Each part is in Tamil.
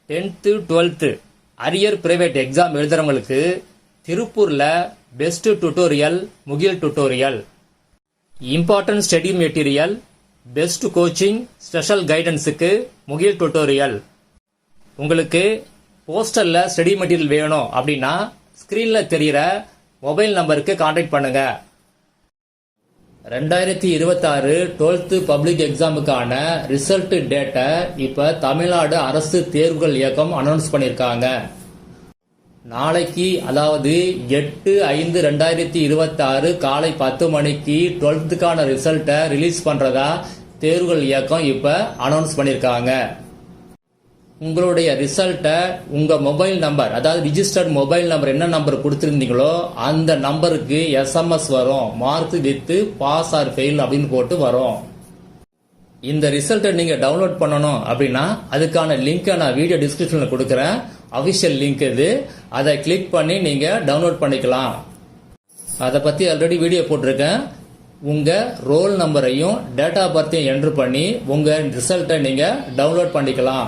10th 12th arrear private exam எழுதுறவங்களுக்கு திருப்பூர்ல best tutorial Mukil tutorial, important study material, best coaching, special கைடன்ஸுக்கு முகில் டுட்டோரியல். உங்களுக்கு போஸ்டல்ல ஸ்டடி மெட்டீரியல் வேணும் அப்படின்னா ஸ்கிரீன்ல தெரிகிற மொபைல் நம்பருக்கு கான்டாக்ட் பண்ணுங்க. 2026 12th பப்ளிக் எக்ஸாமுக்கான ரிசல்ட் டேட்டை இப்ப தமிழ்நாடு அரசு தேர்வுகள் இயக்கம் அனௌன்ஸ் பண்ணியிருக்காங்க. நாளைக்கு அதாவது 8/5/2026 காலை 10 மணிக்கு 12th ரிசல்ட்டை ரிலீஸ் பண்றதா தேர்வுகள் இயக்கம் இப்ப அனௌன்ஸ் பண்ணியிருக்காங்க. உங்களுடைய ரிசல்ட்டை உங்க மொபைல் நம்பர், அதாவது ரிஜிஸ்டர்ட் மொபைல் நம்பர் என்ன நம்பர் கொடுத்திருந்தீங்களோ அந்த நம்பருக்கு SMS வரும். Mark with pass or fail அப்படின்னு போட்டு வரும். இந்த ரிசல்ட்டை நீங்க டவுன்லோட் பண்ணணும் அப்படின்னா அதுக்கான லிங்கை நான் வீடியோ டிஸ்கிரிப்ஷன்ல கொடுக்குறேன். அபிஷியல் லிங்க் இது. அதை கிளிக் பண்ணி நீங்க டவுன்லோட் பண்ணிக்கலாம். அதை பத்தி ஆல்ரெடி வீடியோ போட்டிருக்கேன். உங்க ரோல் நம்பரையும் டேட் ஆஃப் பர்த்தையும் என்ட்ரு பண்ணி உங்க ரிசல்ட்டை நீங்க டவுன்லோட் பண்ணிக்கலாம்.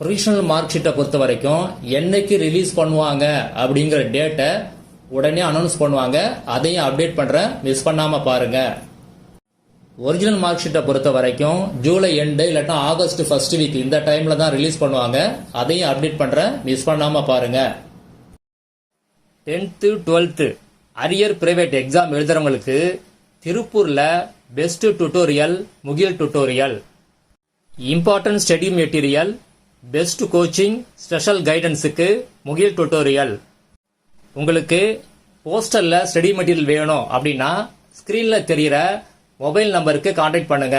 ப்ரொவிஷனல் மார்க் ஷீட்டை பொறுத்த வரைக்கும் என்னைக்கு ரிலீஸ் பண்ணுவாங்க அப்படிங்கிற டேட்டை உடனே அனௌன்ஸ் பண்ணுவாங்க. அதையும் அப்டேட் பண்றேன், மிஸ் பண்ணாம பாருங்க. ஒரிஜினல் மார்க் ஷீட்டை பொறுத்த வரைக்கும் ஜூலை எண்டு இல்லாட்டா ஆகஸ்ட் ஃபர்ஸ்ட் வீக் இந்த டைம்ல தான் ரிலீஸ் பண்ணுவாங்க. அதையும் அப்டேட் பண்றேன், மிஸ் பண்ணாம பாருங்க. 10th 12th arrear private exam எழுதுறவங்களுக்கு திருப்பூர்ல best tutorial Mukil tutorial, important study material, best coaching, special கைடன்ஸுக்கு முகில் டுட்டோரியல். உங்களுக்கு போஸ்டல்ல ஸ்டடி மெட்டீரியல் வேணும் அப்படின்னா ஸ்கிரீன்ல தெரிகிற மொபைல் நம்பருக்கு கான்டாக்ட் பண்ணுங்க.